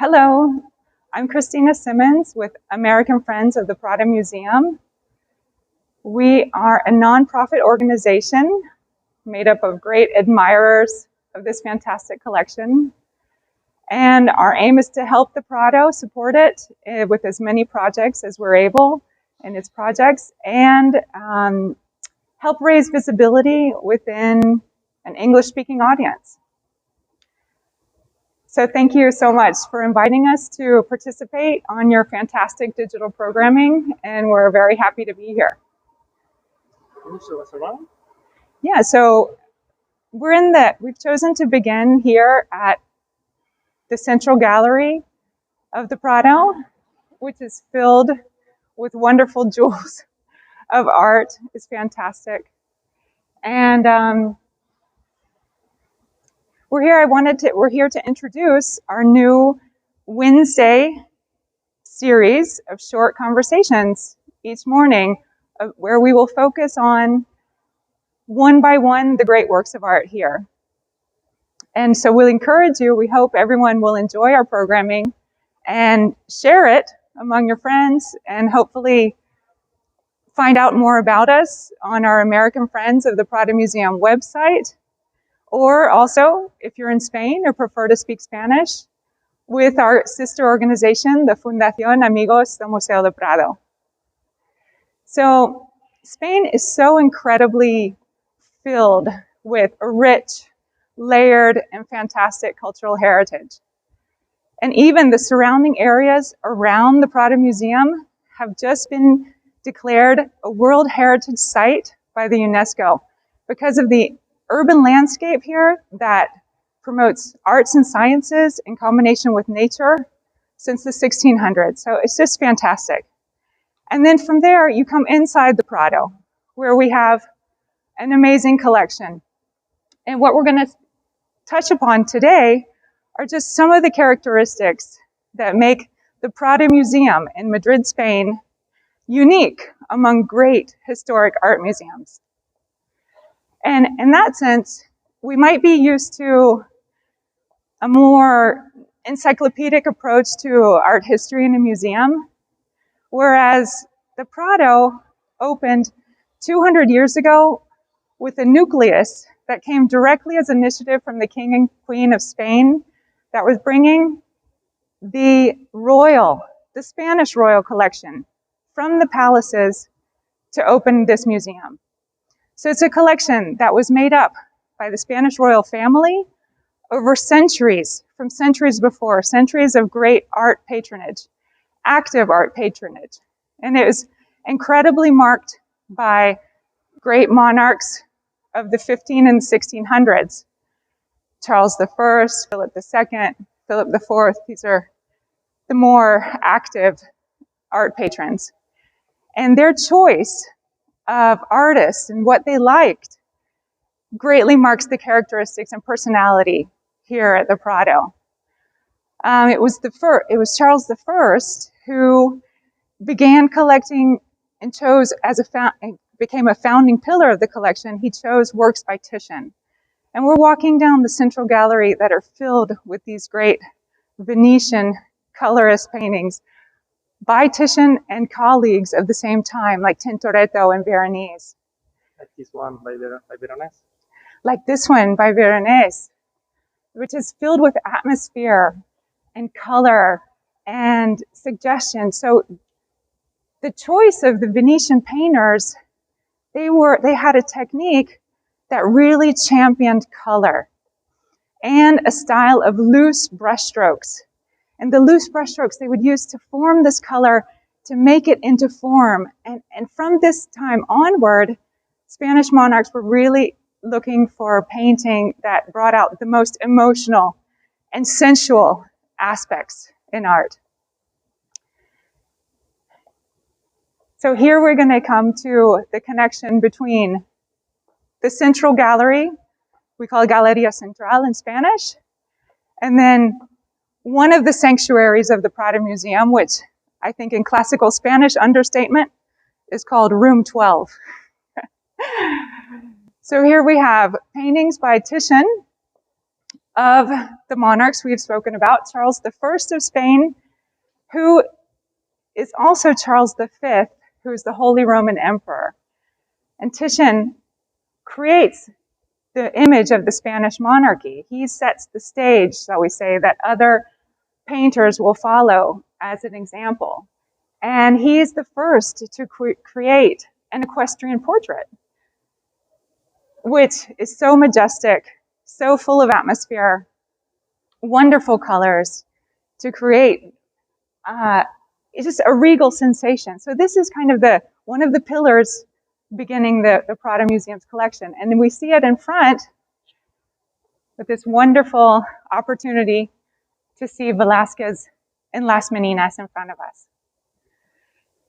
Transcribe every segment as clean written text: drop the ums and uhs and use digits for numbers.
Hello, I'm Christina Simmons with American Friends of the Prado Museum. We are a nonprofit organization made up of great admirers of this fantastic collection. And our aim is to help the Prado, support it with as many projects as we're able in its projects, and help raise visibility within an English-speaking audience. So thank you so much for inviting us to participate on your fantastic digital programming, and we're very happy to be here. Yeah, so we've chosen to begin here at the Central Gallery of the Prado, which is filled with wonderful jewels of art. It's fantastic. And we're here to introduce our new Wednesday series of short conversations each morning where we will focus on one by one the great works of art here. And so we'll encourage you, we hope everyone will enjoy our programming and share it among your friends and hopefully find out more about us on our American Friends of the Prado Museum website, or also, if you're in Spain or prefer to speak Spanish, with our sister organization, the Fundación Amigos del Museo del Prado. So Spain is so incredibly filled with a rich, layered, and fantastic cultural heritage. And even the surrounding areas around the Prado Museum have just been declared a World Heritage Site by the UNESCO because of the urban landscape here that promotes arts and sciences in combination with nature since the 1600s. So it's just fantastic. And then from there, you come inside the Prado, where we have an amazing collection. And what we're going to touch upon today are just some of the characteristics that make the Prado Museum in Madrid, Spain, unique among great historic art museums. And in that sense, we might be used to a more encyclopedic approach to art history in a museum, whereas the Prado opened 200 years ago with a nucleus that came directly as initiative from the King and Queen of Spain that was bringing the Spanish royal collection from the palaces to open this museum. So it's a collection that was made up by the Spanish royal family over centuries, from centuries before, centuries of great art patronage, active art patronage. And it was incredibly marked by great monarchs of the 15 and 1600s. Charles I, Philip II, Philip IV, these are the more active art patrons. And their choice of artists and what they liked greatly marks the characteristics and personality here at the Prado. It was Charles I who began collecting and chose became a founding pillar of the collection. He chose works by Titian. And we're walking down the Central Gallery that are filled with these great Venetian colorist paintings by Titian and colleagues of the same time, like Tintoretto and Veronese. Like this one by Veronese? Like this one by Veronese, which is filled with atmosphere and color and suggestion. So the choice of the Venetian painters, they had a technique that really championed color and a style of loose brushstrokes. And the loose brushstrokes they would use to form this color to make it into form. And from this time onward, Spanish monarchs were really looking for painting that brought out the most emotional and sensual aspects in art. So here we're going to come to the connection between the Central Gallery, we call it Galería Central in Spanish, and then one of the sanctuaries of the Prado Museum, which I think in classical Spanish understatement is called Room 12. So here we have paintings by Titian of the monarchs we've spoken about, Charles I of Spain, who is also Charles V, who is the Holy Roman Emperor. And Titian creates the image of the Spanish monarchy. He sets the stage, shall we say, that other painters will follow as an example. And he's the first to create an equestrian portrait, which is so majestic, so full of atmosphere, wonderful colors, to create it's just a regal sensation. So this is kind of one of the pillars beginning the Prado Museum's collection. And then we see it in front with this wonderful opportunity to see Velázquez in Las Meninas in front of us.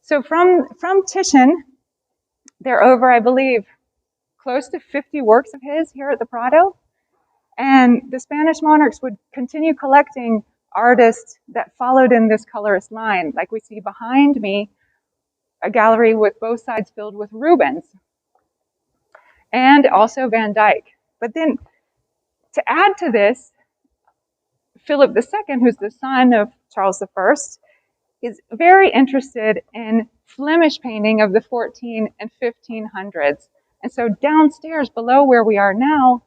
So from Titian, there are over, I believe, close to 50 works of his here at the Prado. And the Spanish monarchs would continue collecting artists that followed in this colorist line. Like we see behind me, a gallery with both sides filled with Rubens and also Van Dyck. But then to add to this, Philip II, who's the son of Charles I, is very interested in Flemish painting of the 14 and 1500s. And so downstairs below where we are now,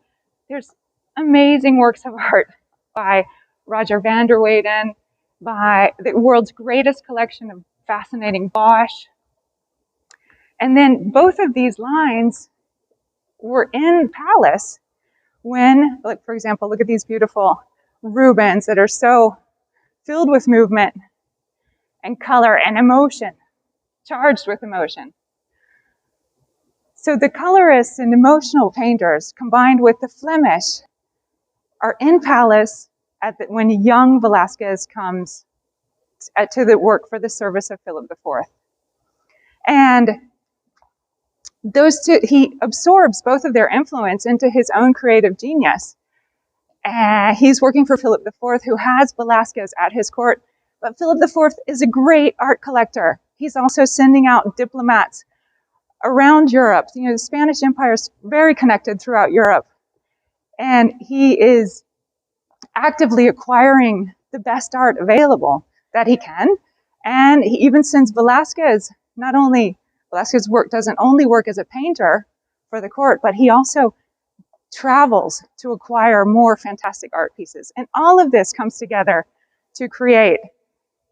there's amazing works of art by Roger van der Weyden, by the world's greatest collection of fascinating Bosch. And then both of these lines were in Palace when, like, for example, look at these beautiful Rubens that are so filled with movement and color and emotion, charged with emotion. So the colorists and emotional painters combined with the Flemish are in Palace when young Velázquez comes to the work for the service of Philip IV. And those two, he absorbs both of their influence into his own creative genius. He's working for Philip IV, who has Velázquez at his court, but Philip IV is a great art collector. He's also sending out diplomats around Europe. You know, the Spanish Empire is very connected throughout Europe, and he is actively acquiring the best art available that he can. And he even sends Velázquez, not only, Velázquez's work doesn't only work as a painter for the court, but he also travels to acquire more fantastic art pieces. And all of this comes together to create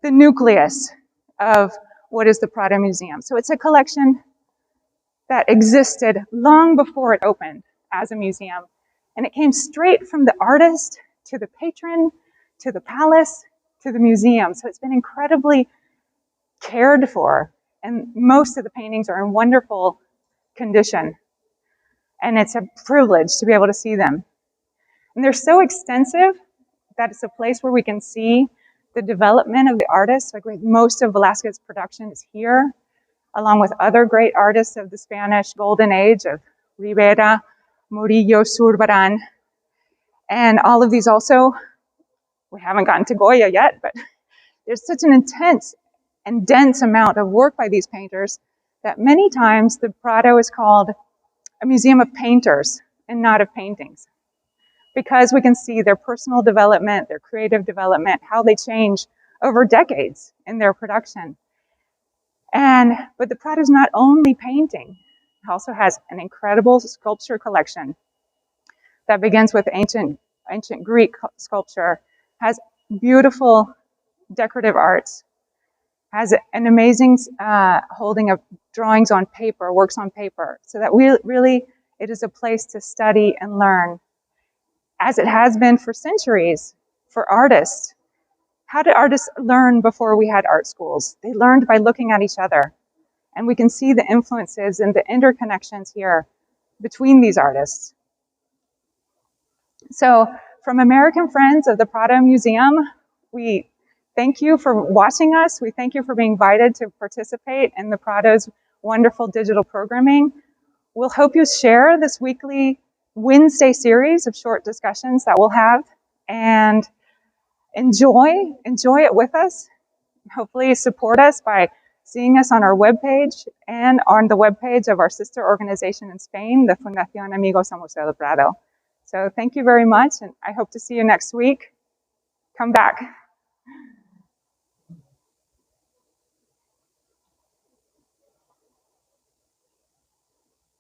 the nucleus of what is the Prado Museum. So it's a collection that existed long before it opened as a museum. And it came straight from the artist to the patron, to the palace, to the museum. So it's been incredibly cared for. And most of the paintings are in wonderful condition. And it's a privilege to be able to see them. And they're so extensive that it's a place where we can see the development of the artists. Like most of Velázquez's production is here, along with other great artists of the Spanish Golden Age of Ribera, Murillo, Zurbarán. And all of these also, we haven't gotten to Goya yet, but there's such an intense and dense amount of work by these painters that many times the Prado is called a museum of painters and not of paintings, because we can see their personal development, their creative development, how they change over decades in their production. But the Prado is not only painting, it also has an incredible sculpture collection that begins with ancient Greek sculpture, has beautiful decorative arts, has an amazing holding of drawings on paper, works on paper, so that it is a place to study and learn, as it has been for centuries for artists. How did artists learn before we had art schools? They learned by looking at each other. And we can see the influences and the interconnections here between these artists. So from American Friends of the Prado Museum, we thank you for watching us. We thank you for being invited to participate in the Prado's wonderful digital programming. We'll hope you share this weekly Wednesday series of short discussions that we'll have, and enjoy it with us. Hopefully support us by seeing us on our webpage and on the webpage of our sister organization in Spain, the Fundación Amigos al Museo del Prado. So thank you very much, and I hope to see you next week. Come back.